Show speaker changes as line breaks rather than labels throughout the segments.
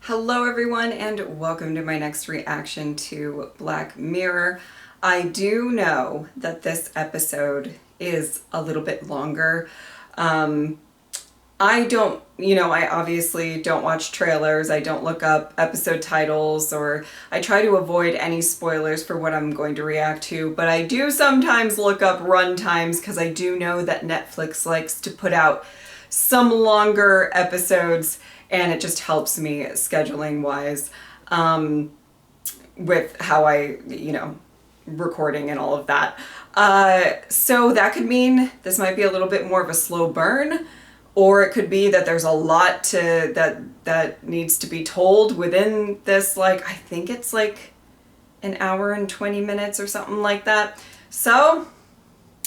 Hello everyone and welcome to my next reaction to Black Mirror. I do know that this episode is a little bit longer. I obviously don't watch trailers, I don't look up episode titles, or I try to avoid any spoilers for what I'm going to react to, but I do sometimes look up run times because I do know that Netflix likes to put out some longer episodes, and it just helps me scheduling wise with how I, recording and all of that. So that could mean this might be a little bit more of a slow burn, or it could be that there's a lot that needs to be told within this, I think it's like an hour and 20 minutes or something like that. So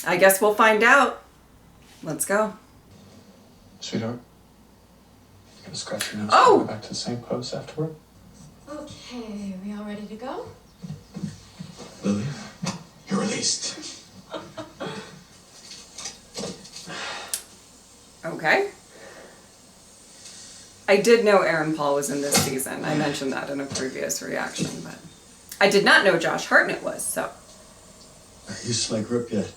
I guess we'll find out. Let's go.
Sweetheart, you gonna scratch your nose
Oh!
and go back to the same pose afterward?
Okay, we all ready to go?
Lily, you're released.
Okay. I did know Aaron Paul was in this season. I mentioned that in a previous reaction, but I did not know Josh Hartnett was, so.
Are you like Rip yet?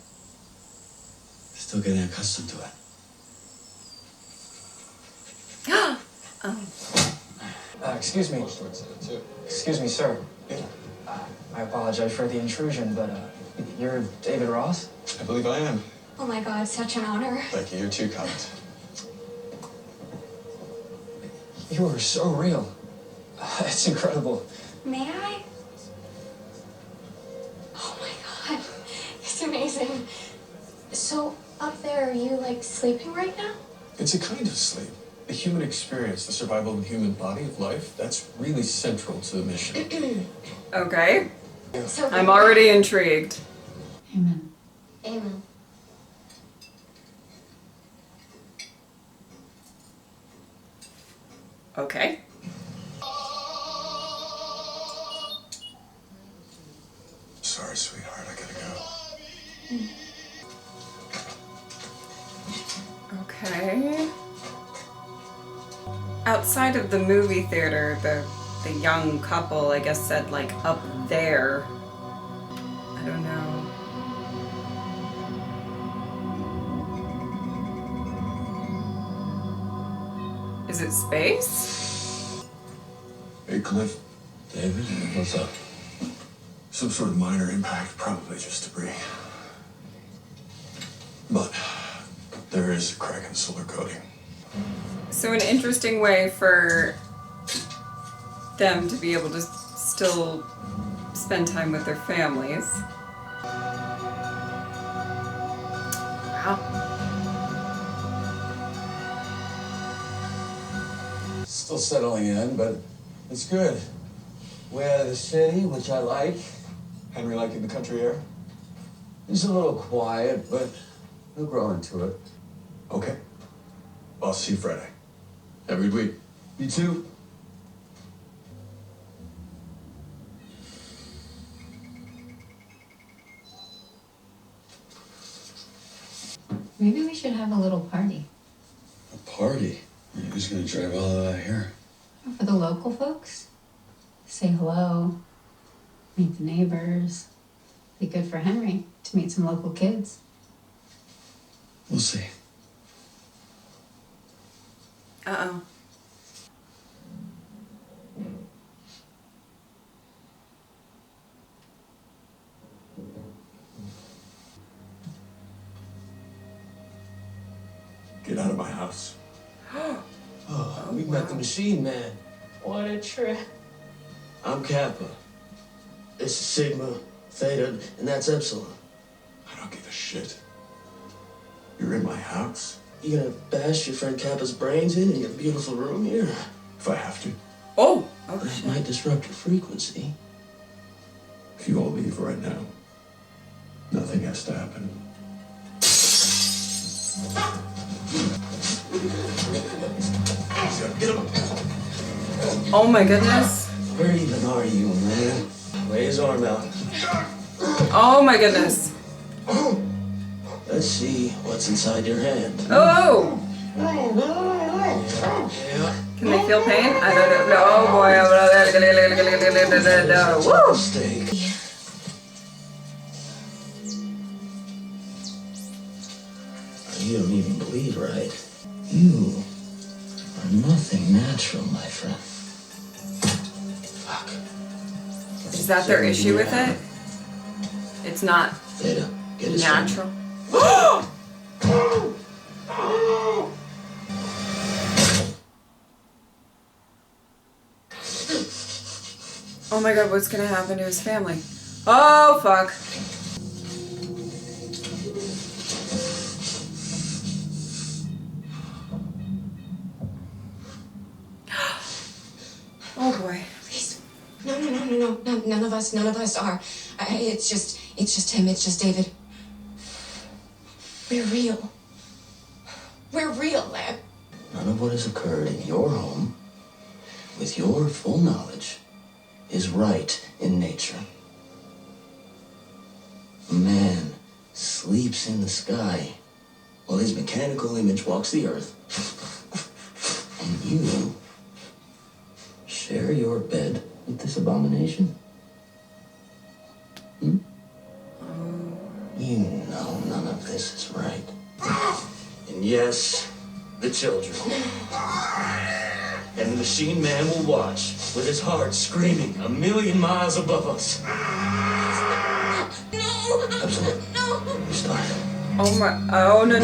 Still getting accustomed to it.
Excuse me. Excuse me, sir. I apologize for the intrusion, but you're David Ross?
I believe I am.
Oh my god, such an honor.
Thank you, you're too kind.
You are so real. It's incredible.
May I? Oh my god, it's amazing. So, up there, are you, sleeping right now?
It's a kind of sleep. The human experience, the survival of the human body of life, that's really central to the mission.
Okay.
So
I'm already intrigued.
Amen. Amen.
Okay.
Sorry, sweetheart, I gotta go.
Okay. Outside of the movie theater, the young couple, I guess, said, up there. I don't know. Is it space?
Hey, Cliff.
David, what's up?
Some sort of minor impact, probably just debris. But there is a crack in the solar coating.
So an interesting way for them to be able to still spend time with their families. Wow.
Still settling in, but it's good. Way out of the city, which I like.
Henry liking the country air?
It's a little quiet, but he'll grow into it.
Okay. I'll see you Friday. Have a good week.
You too?
Maybe we should have a little party.
A party? Who's gonna drive all the way out here?
For the local folks. Say hello. Meet the neighbors. Be good for Henry to meet some local kids.
We'll see.
Uh-oh.
Get out of my house.
Oh, we met the machine man.
What a trip.
I'm Kappa. This is Sigma, Theta, and that's Epsilon.
I don't give a shit. You're in my house.
You gonna bash your friend Kappa's brains in your beautiful room here?
If I have to.
Oh
That
shit.
might disrupt your frequency.
If you all leave right now, nothing has to happen. Get him.
Oh my goodness.
Where even are you, man? Lay his arm out.
Oh my goodness.
Let's see what's inside your hand.
Oh!
Yeah.
Can they feel pain? I don't know. Oh Woo!
Mistake. You don't even bleed, right? You are nothing natural, my friend. Fuck.
Is that their issue with it? It's not
Theta, get his
natural. Oh my god, what's gonna happen to his family? Oh fuck. Oh boy.
Please. No. None of us are. It's just him. It's just David. We're real. We're real, Lab.
None of what has occurred in your home, with your full knowledge, is right in nature. A man sleeps in the sky while his mechanical image walks the earth. And you share your bed with this abomination? You know none of this is right. And yes, the children. And the machine man will watch with his heart screaming 1,000,000 miles above us.
No.
Absolutely.
No.
You start.
Oh my. Oh no.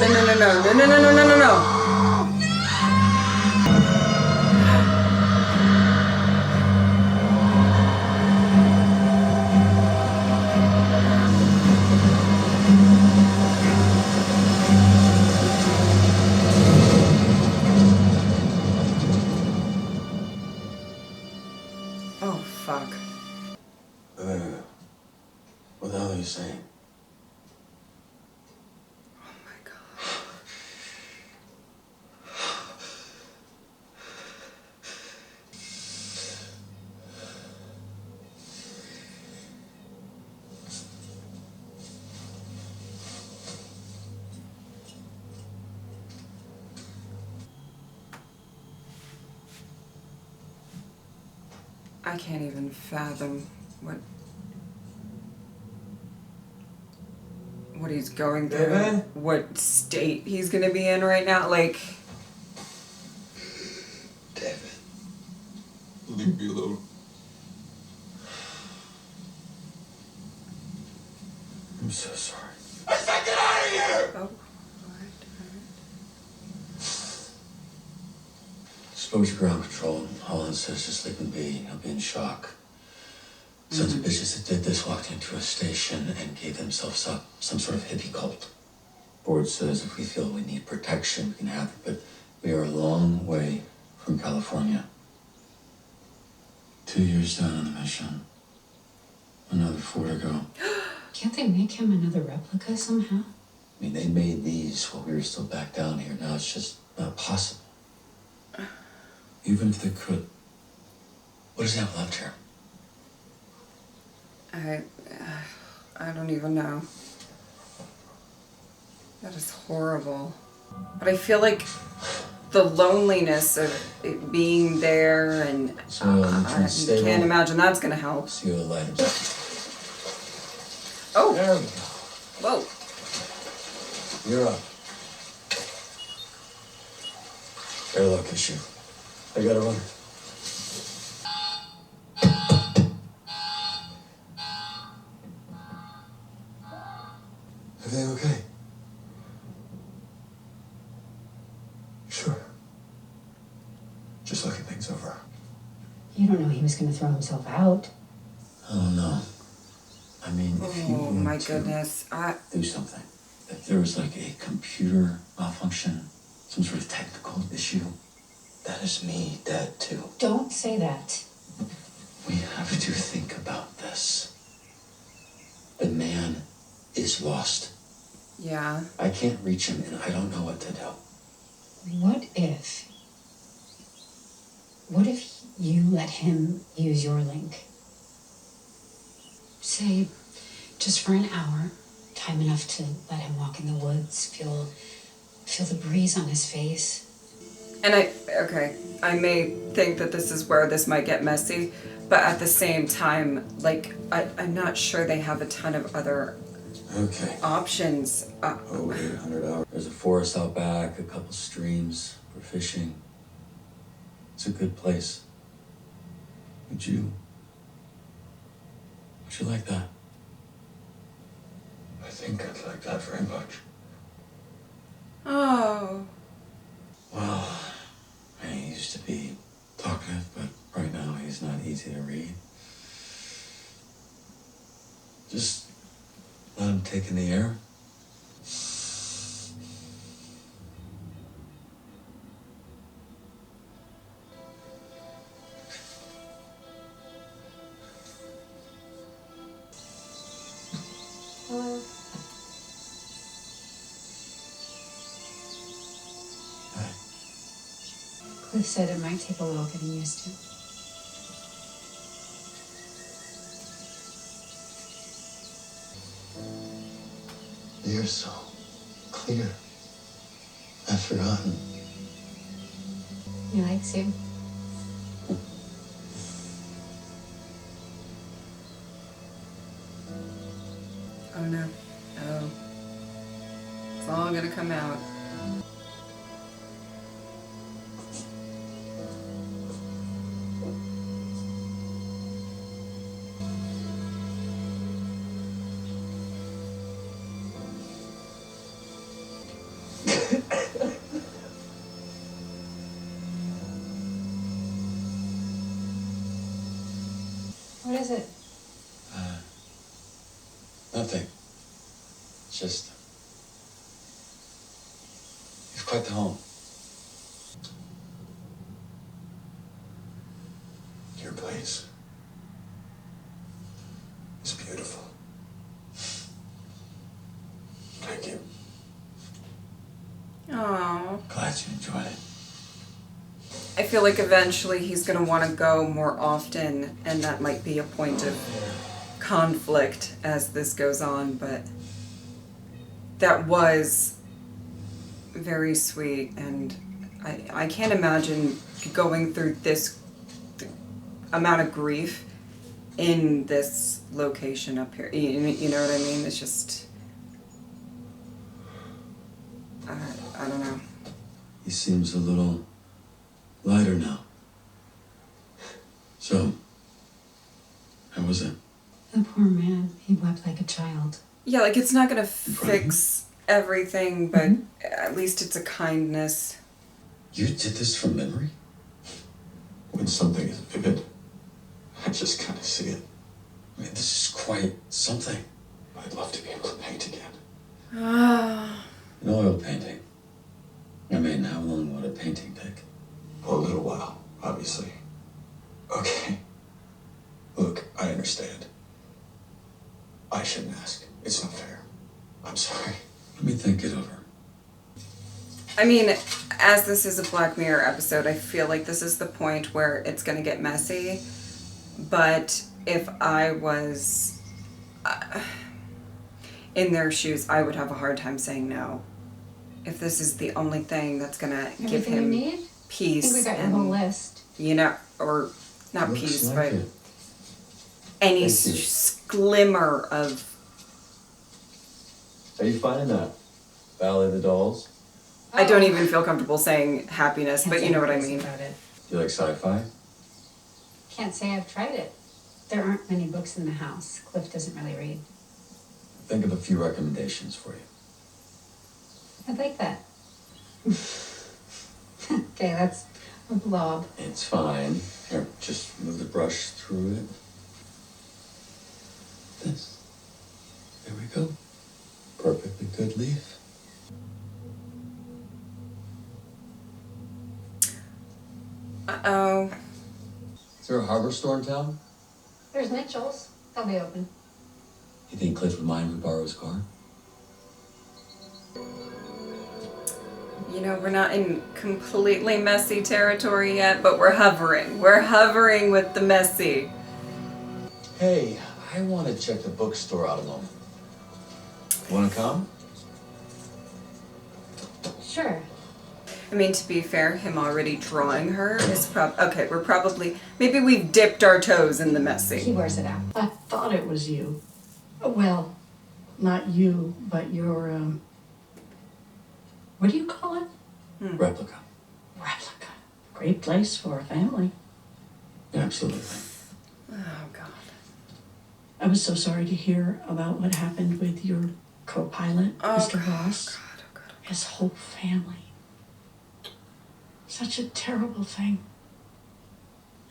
Oh fuck.
What the hell are you saying?
Oh my god. I can't even fathom what he's going through,
David?
what state he's gonna be in right now. Like,
David.
Leave me alone.
I'm so sorry.
oh, alright.
Spoke to ground control. Holland says just leave him be. He'll be in shock. Sons of bitches that did this walked into a station and gave themselves up. Some sort of hippie cult. Board says if we feel we need protection, we can have it, but we are a long way from California. 2 years down on the mission. Another 4 to go.
Can't they make him another replica somehow?
I mean, they made these while we were still back down here. Now it's just not possible. Even if they could, what does he have left here?
I don't even know. That is horrible. But I feel like the loneliness of it being there, and
So,
I
stable.
can't imagine that's gonna help.
See you later.
Oh,
There we go.
whoa.
You're up. Airlock issue. I gotta run. Everything okay? Sure. Just looking things over.
You don't know he was going to throw himself out.
Oh no. I mean, if you
Oh
were
my
to
goodness.
do something, if there was like a computer malfunction, some sort of technical issue, that is me dead too.
Don't say that.
We have to think about this. The man is lost.
Yeah.
I can't reach him and I don't know what to do.
What if you let him use your link? Say, just for an hour, time enough to let him walk in the woods, feel the breeze on his face.
And I may think that this is where this might get messy, but at the same time, like, I'm not sure they have a ton of other
Okay.
options.
Oh, 800 hours. There's a forest out back, a couple streams for fishing. It's a good place. Would you like that?
I think I'd like that very much.
Oh.
Well, he used to be talkative, but right now he's not easy to read. Just let him take in the air.
Hello.
Hi.
Cliff said it might take a little getting used to.
You're so clear. I've forgotten.
He likes you.
Oh no. Oh. It's all gonna come out.
What is it?
Nothing. Just. You've quite the home.
Your place is beautiful. Thank you.
Oh.
Glad you enjoyed it.
I feel like eventually he's gonna want to go more often, and that might be a point of conflict as this goes on, but that was very sweet, and I can't imagine going through this amount of grief in this location up here. You know what I mean? It's just, I don't know.
He seems a little lighter now. So, how was it?
The poor man. He wept like a child.
Yeah, like it's not gonna fix everything, but at least it's a kindness.
You did this from memory?
When something is vivid, I just kind of see it.
I mean, this is quite something.
I'd love to be able to paint again.
Ah.
An oil painting. I mean, how long would a painting take?
Well, a little while, obviously. Okay. Look, I understand. I shouldn't ask. It's not fair. I'm sorry.
Let me think it over.
I mean, as this is a Black Mirror episode, I feel like this is the point where it's gonna get messy. But if I was in their shoes, I would have a hard time saying no. If this is the only thing that's gonna give
Everything
him
you need? I
peace,
think we got your
and,
whole list.
you know, or not
Looks
peace,
like
but
it.
any
Thank you.
glimmer of.
Are you finding that? Valley of the Dolls?
I don't even feel comfortable saying happiness,
Can't
but
say
you know what I
nice
mean.
About it.
Do you like sci-fi?
Can't say I've tried it. There aren't many books in the house. Cliff doesn't really read.
Think of a few recommendations for you.
I'd like that. Okay, that's a blob.
It's fine. Here, just move the brush through it. This. There we go. Perfectly good leaf.
Uh-oh.
Is there a harbor store in town?
There's Mitchell's. They'll be open.
You think Cliff would mind if we borrow his car?
You know, we're not in completely messy territory yet, but we're hovering. We're hovering with the messy.
Hey, I want to check the bookstore out a moment. Want to come?
Sure.
I mean, to be fair, him already drawing her is okay, we're probably, maybe we've dipped our toes in the
He
messy.
wears it out.
I thought it was you. Well, not you, but your, what do you call it?
Replica.
Replica. Great place for a family.
Absolutely.
Oh, God.
I was so sorry to hear about what happened with your co-pilot, Mr. Ross.
God, oh, God.
His whole family. Such a terrible thing.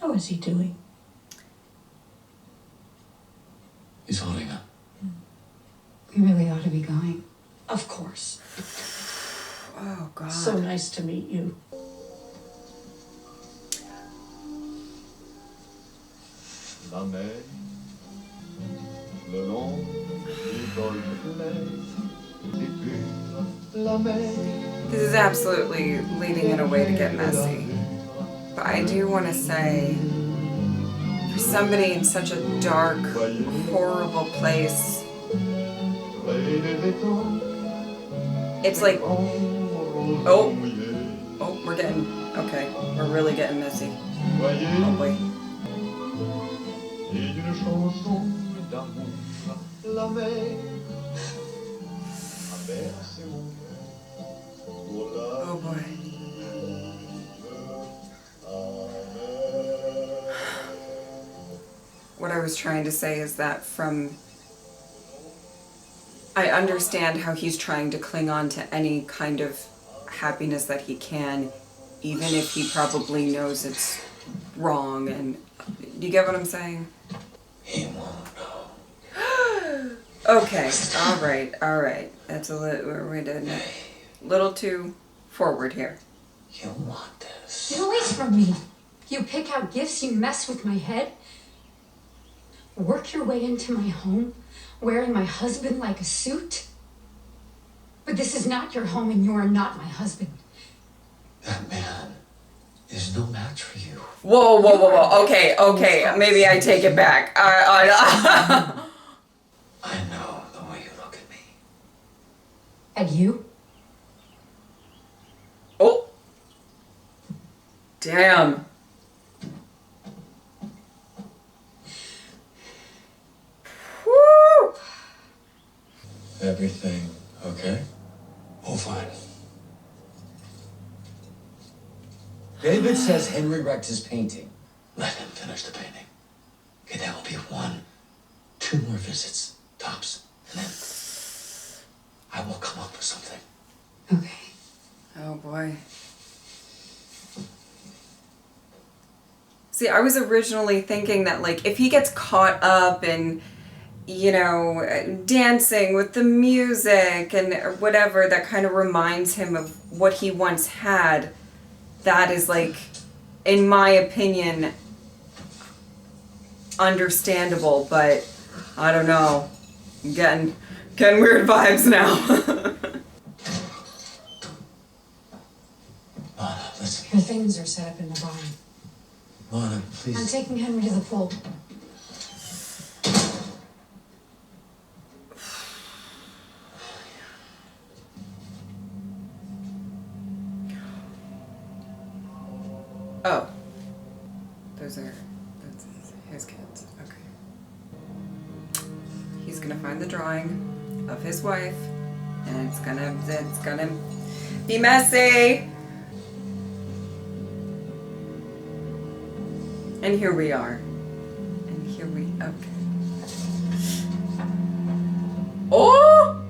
How is he doing?
He's holding up.
We really ought to be going.
Of course.
Oh, God.
So nice to meet you.
La mer, le long des golfes clairs, et pure la mer.
This is absolutely leading in a way to get messy. But I do want to say, for somebody in such a dark, horrible place, it's like, oh, we're getting, okay, we're really getting messy. Oh boy.
Et d'une chanson d'amour, la mer a bercé mon cœur pour la
Oh boy. What I was trying to say is that I understand how he's trying to cling on to any kind of happiness that he can, even if he probably knows it's wrong. And do you get what I'm saying?
He won't know.
Okay, all right. That's we're a little too forward here.
You want this.
Get away from me. You pick out gifts, you mess with my head. Work your way into my home, wearing my husband like a suit. But this is not your home and you are not my husband.
That man is no match for you.
Whoa. Okay. Maybe I take it back.
I know the way you look at me.
At you?
Oh. Damn. Woo.
Everything okay?
Oh, fine.
David says Henry wrecked his painting.
Let him finish the painting. Okay, that will be 2 more visits, tops. And then I will come up with something.
Okay.
Oh boy. See, I was originally thinking that, like, if he gets caught up in, you know, dancing with the music and whatever, that kind of reminds him of what he once had, that is, like, in my opinion, understandable, but I don't know. I'm getting weird vibes now.
Lana, listen.
Your things are set up in the barn.
Lana,
I'm
please.
taking Henry to the pool.
Oh. That's his kids. Okay. He's gonna find the drawing of his wife, and it's gonna be messy. And here we are. Okay. Oh!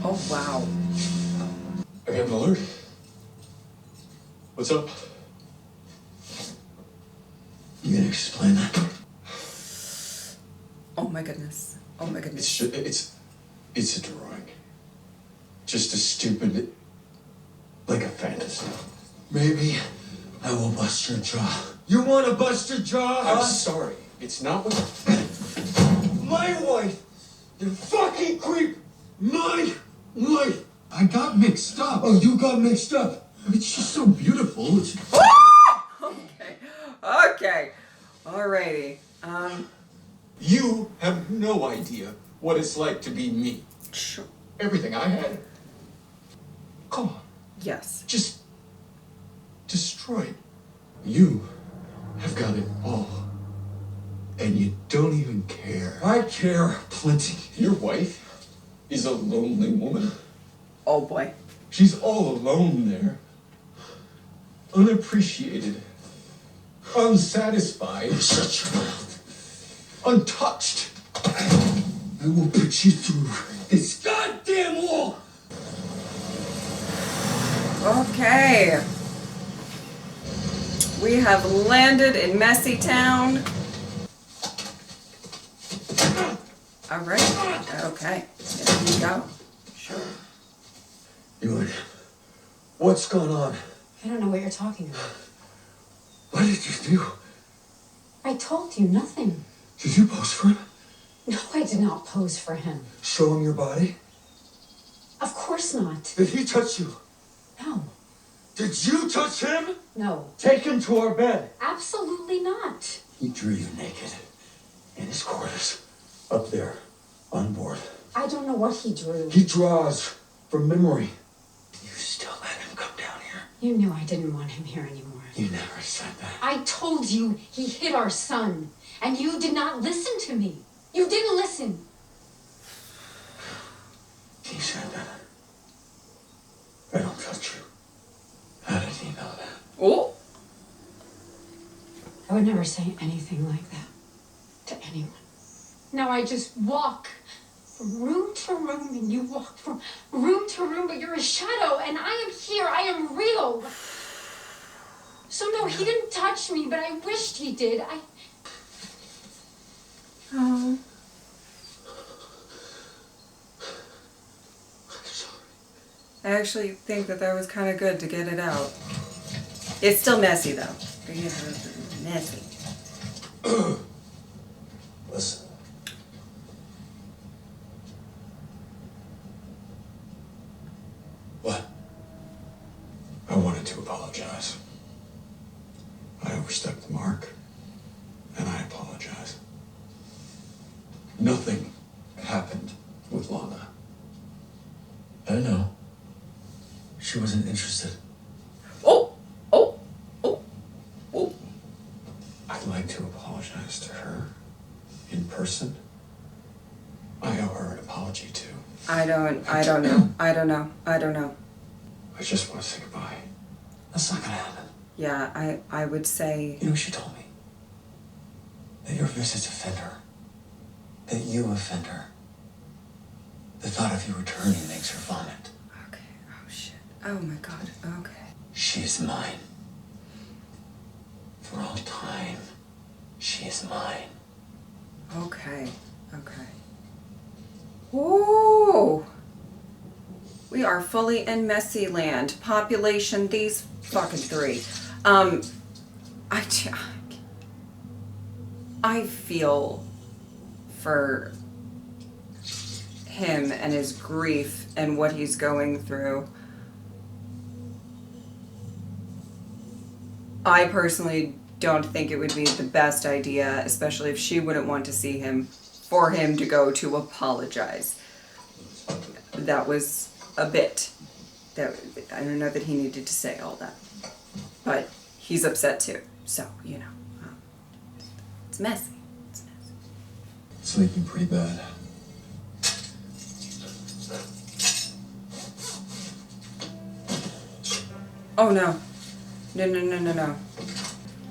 Oh, wow.
I got an alert. What's up?
You gonna explain that?
Oh my goodness.
It's a drawing. Just a stupid, like a fantasy.
Maybe I will bust your jaw. You wanna bust your jaw, huh?
I'm sorry. It's not what.
My wife! You fucking creep! My wife! I got mixed up. Oh, you got mixed up. I mean, she's so beautiful.
Okay. Alrighty.
You have no idea what it's like to be me.
Sure.
Everything I had. Come on.
Yes.
Just destroy it. You have got it all. And you don't even care.
I care plenty.
Your wife is a lonely woman.
Oh boy.
She's all alone there. Unappreciated. Unsatisfied.
Shut your mouth.
Untouched.
I will put you through this goddamn wall.
Okay. We have landed in Messy Town. All right. Okay. There you go. Sure.
Ewan, what's going on?
I don't know what you're talking about.
What did you do?
I told you nothing.
Did you pose for him?
No, I did not pose for him.
Show him your body?
Of course not.
Did he touch you?
No.
Did you touch him?
No.
Take him to our bed.
Absolutely not.
He drew you naked in his quarters, up there, on board.
I don't know what he drew.
He draws from memory. You still let him come down here?
You knew I didn't want him here anymore.
You never said that.
I told you he hit our son, and you did not listen to me. You didn't listen.
He said that. I don't touch you. How did he know that?
Oh.
I would never say anything like that to anyone. Now I just walk from room to room, and you walk from room to room, but you're a shadow, and I am here. I am real. So no, he didn't touch me, but I wished he did.
Oh. I actually think that was kind of good to get it out. It's still messy though. Messy.
Listen.
What?
I wanted to apologize. I overstepped the mark, and I apologize. Nothing happened with Lana.
I know. She wasn't interested.
Oh. Oh. Oh. Oh.
I'd like to apologize to her in person. I owe her an apology too.
I don't know.
I just want to say goodbye.
That's not gonna happen.
Yeah, I would say.
You know what she told me? That your visits offend her. That you offend her. The thought of you returning makes her vomit.
Okay. Oh shit. Oh my god. Okay.
She is mine. For all time, she is mine.
Okay. Okay. Ooh. We are fully in messy land. Population, these fucking three. I feel for him and his grief and what he's going through. I personally don't think it would be the best idea, especially if she wouldn't want to see him, for him to go to apologize. That was a bit. I don't know that he needed to say all that. But he's upset too, so, you know. It's messy. It's messy.
Sleeping pretty bad.
Oh no. No.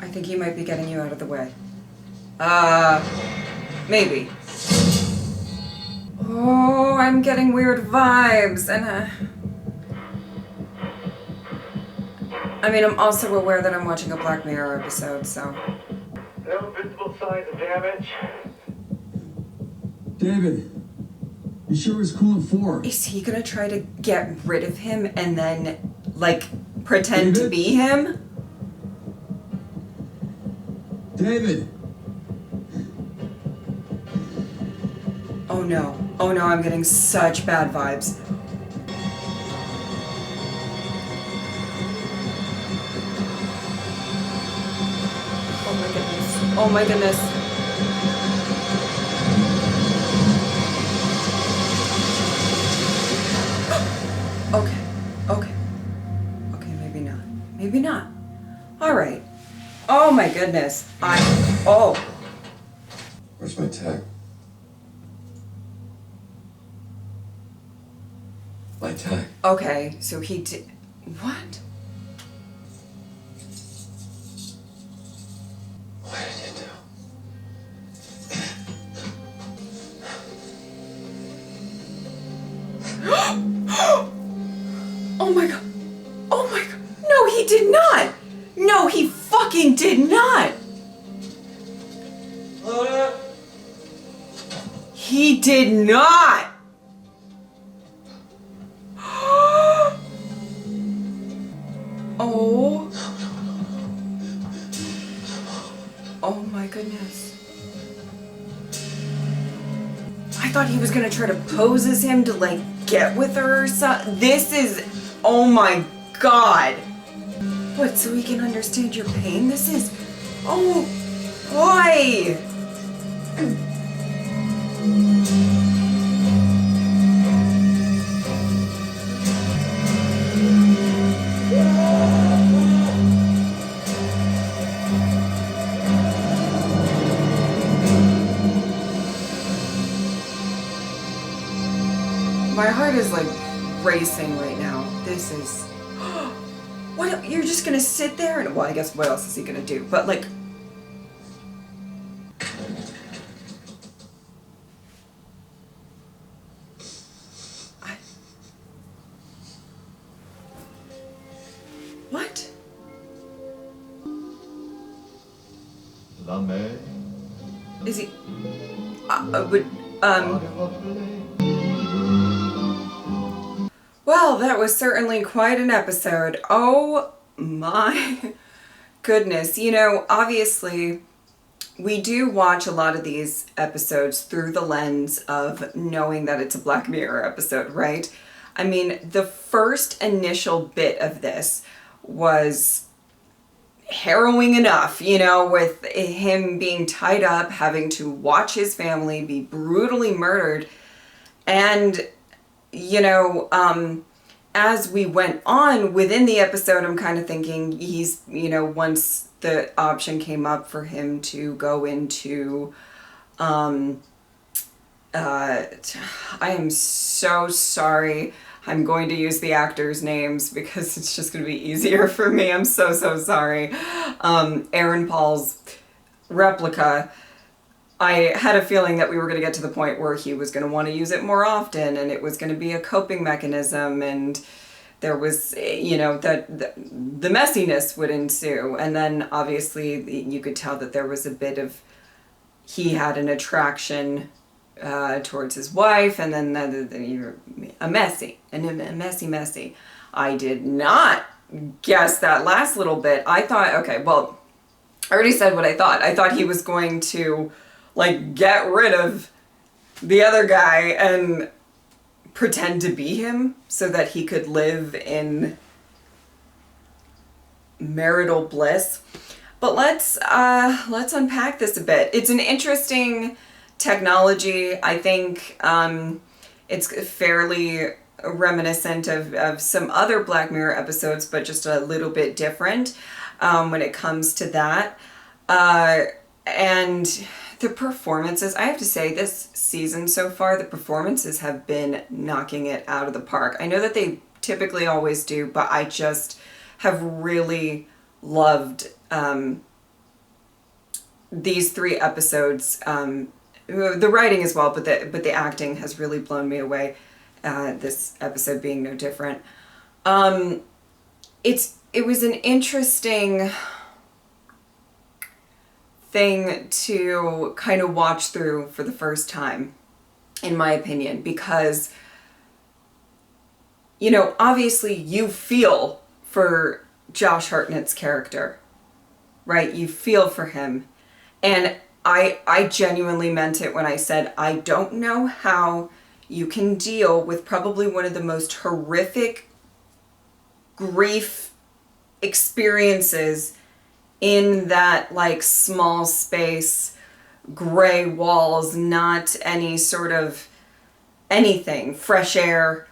I think he might be getting you out of the way. Maybe. Oh, I'm getting weird vibes, and I mean, I'm also aware that I'm watching a Black Mirror episode, so.
No visible signs of damage.
David, you sure it's coolant 4?
Is he gonna try to get rid of him and then, like, pretend to
David?
be him?
David!
Oh no, I'm getting such bad vibes. Oh my goodness. Maybe not. All right. Oh my goodness.
Where's my tag? My tag.
Okay, so he did. What?
What did you do?
Oh my god. Oh my god. No, he did not. No, he fucking did not. He did not. Oh. Oh my goodness. I thought he was gonna try to pose as him to like get with her or something. This is, oh my god. What, so he can understand your pain? This is, oh boy. My heart is like racing right now. This is, what, you're just gonna sit there and, well, I guess what else is he gonna do? But like, what?
La mer
Is he, well, that was certainly quite an episode. Oh my goodness. You know, obviously, we do watch a lot of these episodes through the lens of knowing that it's a Black Mirror episode, right? I mean, the first initial bit of this was harrowing enough, you know, with him being tied up, having to watch his family be brutally murdered. And you know, as we went on within the episode, I'm kind of thinking he's, you know, once the option came up for him to go into, I am so sorry. I'm going to use the actors' names because it's just going to be easier for me. I'm so sorry. Aaron Paul's replica. I had a feeling that we were going to get to the point where he was going to want to use it more often and it was going to be a coping mechanism and there was, you know, that the messiness would ensue. And then obviously you could tell that there was a bit of, he had an attraction towards his wife and then a messy. I did not guess that last little bit. I thought, okay, well, I already said what I thought. I thought he was going to like get rid of the other guy and pretend to be him so that he could live in marital bliss. But let's unpack this a bit. It's an interesting technology. I think it's fairly reminiscent of some other Black Mirror episodes, but just a little bit different when it comes to that. And the performances, I have to say, this season so far, the performances have been knocking it out of the park. I know that they typically always do, but I just have really loved these 3 episodes. The writing as well, but the acting has really blown me away. This episode being no different. It was an interesting thing to kind of watch through for the first time, in my opinion, because, you know, obviously you feel for Josh Hartnett's character, right? You feel for him. And I genuinely meant it when I said, I don't know how you can deal with probably one of the most horrific grief experiences in that like small space, gray walls, not any sort of anything, fresh air.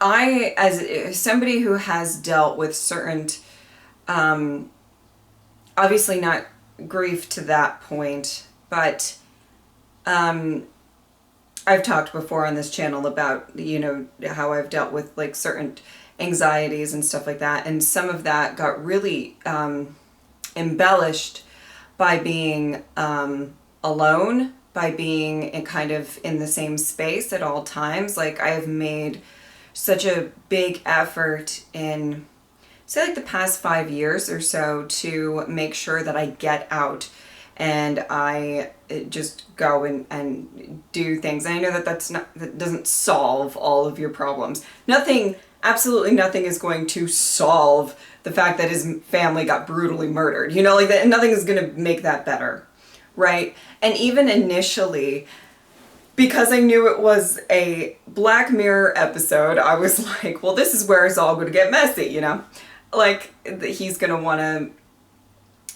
I, as somebody who has dealt with certain Obviously not grief to that point, but I've talked before on this channel about, you know, how I've dealt with like certain anxieties and stuff like that. And some of that got really embellished by being alone, by being in kind of in the same space at all times. Like I have made such a big effort in, say, like the past 5 years or so to make sure that I get out and I just go and do things. And I know that that doesn't solve all of your problems. Nothing, absolutely nothing is going to solve the fact that his family got brutally murdered. You know, like that, nothing is going to make that better, right? And even initially, because I knew it was a Black Mirror episode, I was like, well, this is where it's all going to get messy, you know? Like, he's going to want to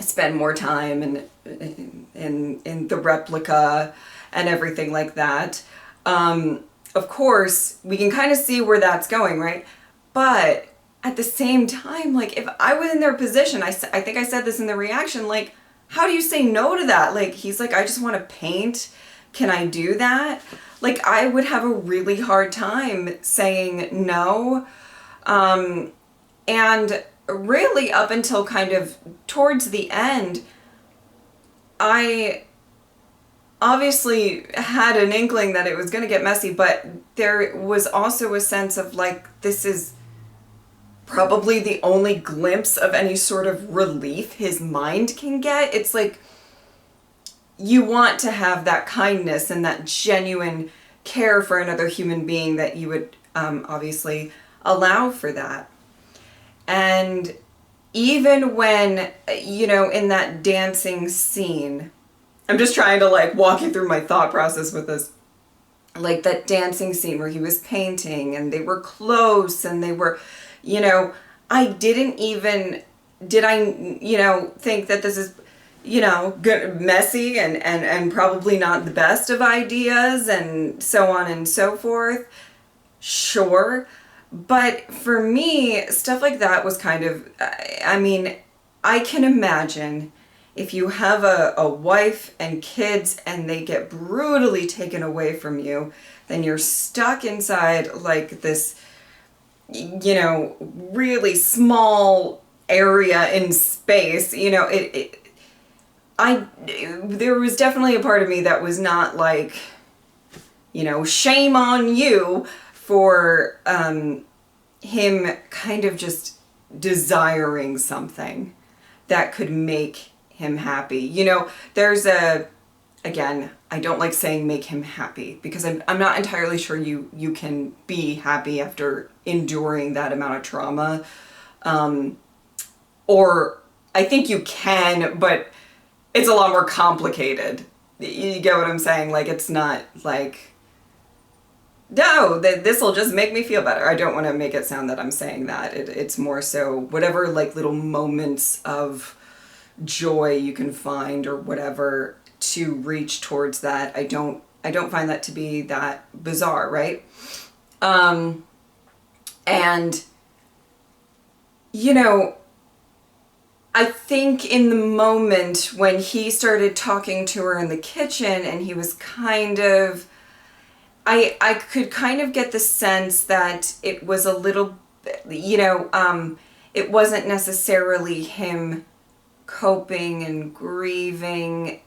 spend more time in the replica and everything like that. Of course, we can kind of see where that's going, right? But at the same time, like, if I was in their position, I think I said this in the reaction, like, how do you say no to that? Like, he's like, I just want to paint. Can I do that? Like, I would have a really hard time saying no. And really up until kind of towards the end, I obviously had an inkling that it was going to get messy, but there was also a sense of like, this is probably the only glimpse of any sort of relief his mind can get. It's like, you want to have that kindness and that genuine care for another human being that you would obviously allow for that. And even when, you know, in that dancing scene, I'm just trying to like walk you through my thought process with this, like that dancing scene where he was painting and they were close and they were, you know, I didn't even, did I, you know, think that this is, you know, good, messy and probably not the best of ideas and so on and so forth. Sure. But for me, stuff like that was kind of, I mean, I can imagine if you have a wife and kids and they get brutally taken away from you, then you're stuck inside like this, you know, really small area in space. You know, there was definitely a part of me that was not like, you know, shame on you for him kind of just desiring something that could make him happy. You know, there's again, I don't like saying make him happy because I'm not entirely sure you can be happy after enduring that amount of trauma. Or I think you can, but it's a lot more complicated. You get what I'm saying? Like, it's not like, no, this will just make me feel better. I don't want to make it sound that I'm saying that. It's more so whatever like little moments of joy you can find or whatever to reach towards that. I don't find that to be that bizarre, right? And you know, I think in the moment when he started talking to her in the kitchen and he was kind of, I could kind of get the sense that it was a little, you know, it wasn't necessarily him coping and grieving,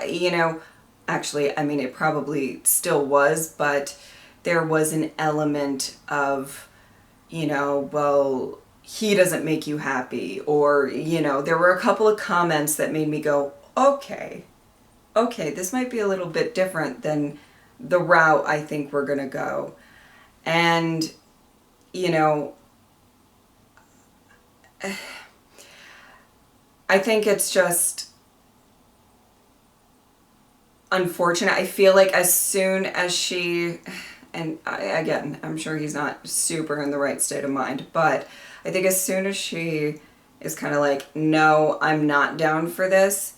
you know, actually, I mean, it probably still was, but there was an element of, you know, well, he doesn't make you happy, or, you know, there were a couple of comments that made me go, okay, this might be a little bit different than the route I think we're gonna go. And, you know, I think it's just unfortunate. I feel like as soon as she, and again, I'm sure he's not super in the right state of mind, but I think as soon as she is kind of like, no, I'm not down for this,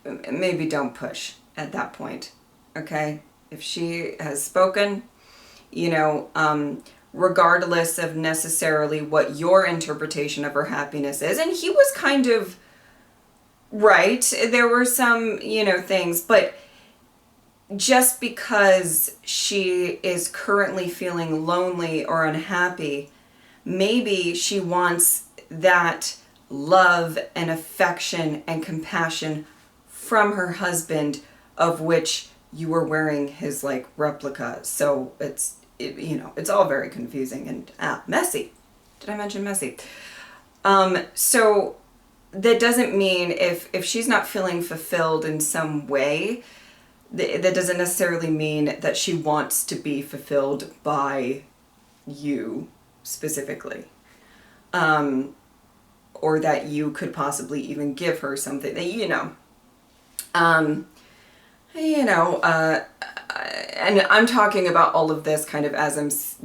maybe don't push at that point, okay? If she has spoken, you know, regardless of necessarily what your interpretation of her happiness is. And he was kind of right. There were some, things, but just because she is currently feeling lonely or unhappy, maybe she wants that love and affection and compassion from her husband, of which you were wearing his replica. So it's all very confusing and messy. Did I mention messy? So that doesn't mean if she's not feeling fulfilled in some way, that doesn't necessarily mean that she wants to be fulfilled by you specifically. Or that you could possibly even give her something that, and I'm talking about all of this kind of as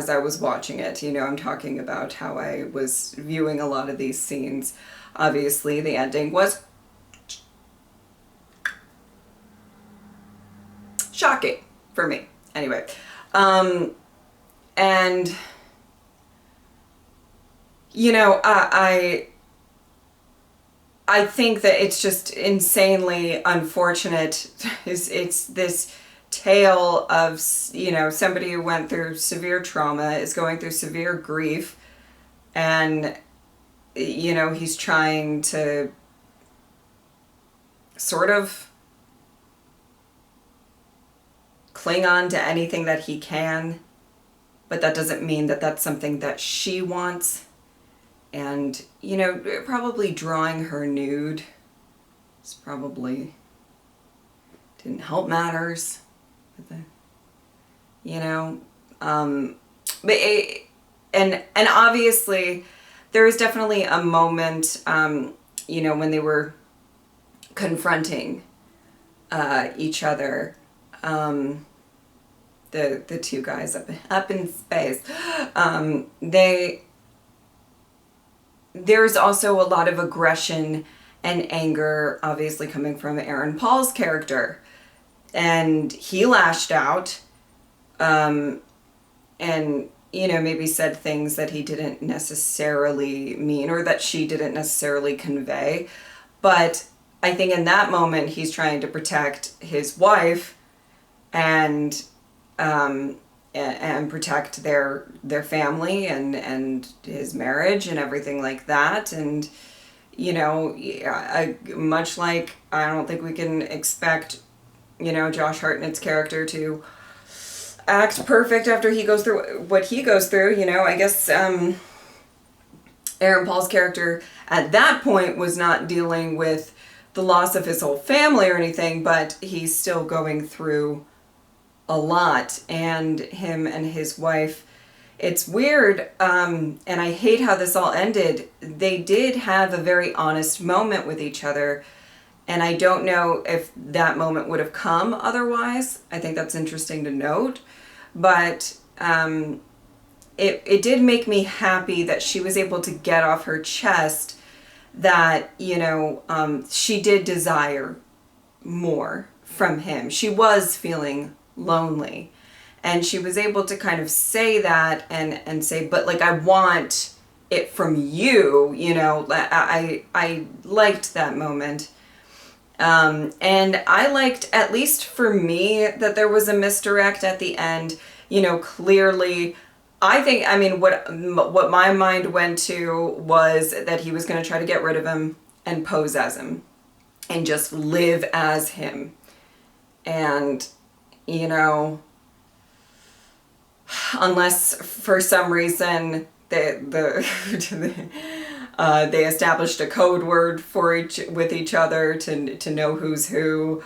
I was watching it, I'm talking about how I was viewing a lot of these scenes. Obviously, the ending was shocking for me. Anyway, and I think that it's just insanely unfortunate. It's this tale of, somebody who went through severe trauma, is going through severe grief, and, he's trying to sort of cling on to anything that he can, but that doesn't mean that that's something that she wants. And, probably drawing her nude is probably didn't help matters. But and obviously there was definitely a moment, when they were confronting each other, the two guys up in space, there's also a lot of aggression and anger, obviously coming from Aaron Paul's character, and he lashed out, and maybe said things that he didn't necessarily mean, or that she didn't necessarily convey. But I think in that moment he's trying to protect his wife and protect their family and his marriage and everything like that. And much like, I don't think we can expect Josh Hartnett's character to act perfect after he goes through what he goes through. I guess Aaron Paul's character at that point was not dealing with the loss of his whole family or anything, but he's still going through a lot. And him and his wife, it's weird, and I hate how this all ended. They did have a very honest moment with each other, and I don't know if that moment would have come otherwise. I think that's interesting to note, but it did make me happy that she was able to get off her chest that, she did desire more from him. She was feeling lonely, and she was able to kind of say that and say, but I want it from you. I liked that moment, and I liked, at least for me, that there was a misdirect at the end. Clearly, what my mind went to was that he was going to try to get rid of him and pose as him and just live as him. And unless for some reason they established a code word with each other to know who's who.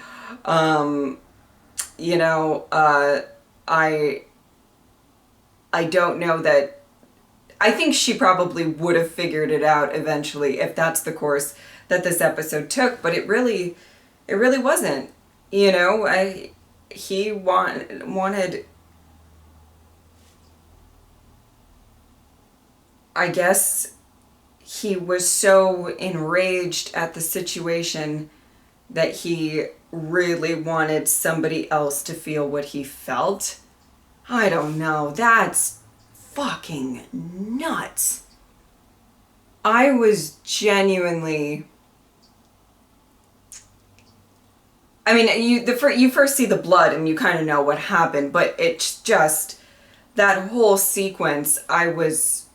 I don't know that. I think she probably would have figured it out eventually if that's the course that this episode took, but it really wasn't. He wanted, I guess he was so enraged at the situation that he really wanted somebody else to feel what he felt. I don't know. That's fucking nuts. I was genuinely, I mean, you first see the blood and you kind of know what happened, but it's just, that whole sequence, I was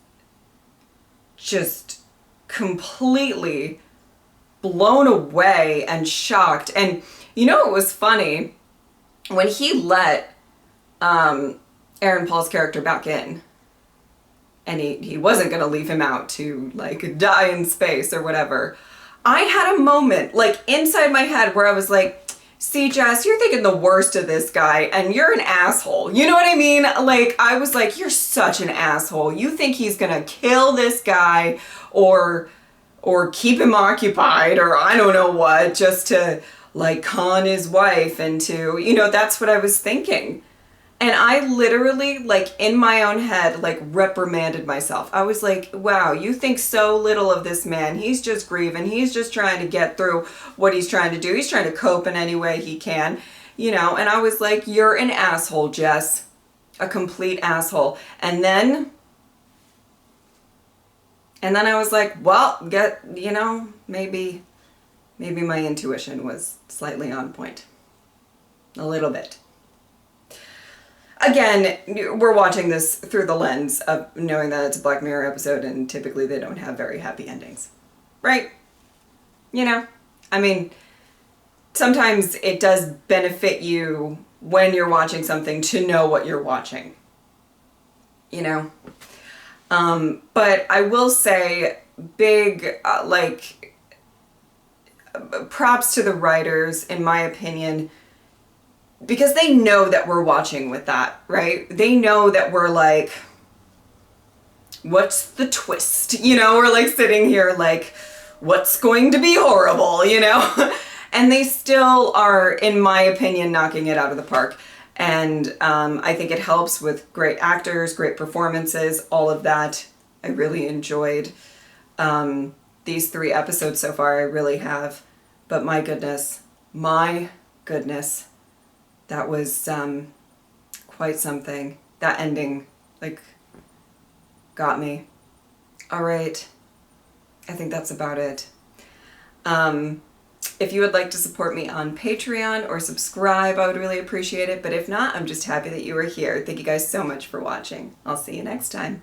just completely blown away and shocked. And you know, it was funny when he let Aaron Paul's character back in, and he wasn't gonna leave him out to like die in space or whatever. I had a moment like inside my head where I was like, see, Jess, you're thinking the worst of this guy and you're an asshole. You know what I mean? Like, I was like, you're such an asshole. You think he's gonna kill this guy or keep him occupied or I don't know what, just to like con his wife into, you know, that's what I was thinking. And I literally, like, in my own head, like, reprimanded myself. I was like, wow, you think so little of this man. He's just grieving. He's just trying to get through what he's trying to do. He's trying to cope in any way he can, you know. And I was like, you're an asshole, Jess. A complete asshole. And then I was like, well, you know, maybe my intuition was slightly on point. A little bit. Again, we're watching this through the lens of knowing that it's a Black Mirror episode and typically they don't have very happy endings. Right? You know? I mean, sometimes it does benefit you when you're watching something to know what you're watching. You know? But I will say big, props to the writers, in my opinion, because they know that we're watching with that, right? They know that we're like, what's the twist? You know, we're like sitting here like, what's going to be horrible, you know? And they still are, in my opinion, knocking it out of the park. And I think it helps with great actors, great performances, all of that. I really enjoyed these 3 episodes so far. I really have. But my goodness, that was quite something. That ending, like, got me. All right. I think that's about it. If you would like to support me on Patreon or subscribe, I would really appreciate it. But if not, I'm just happy that you were here. Thank you guys so much for watching. I'll see you next time.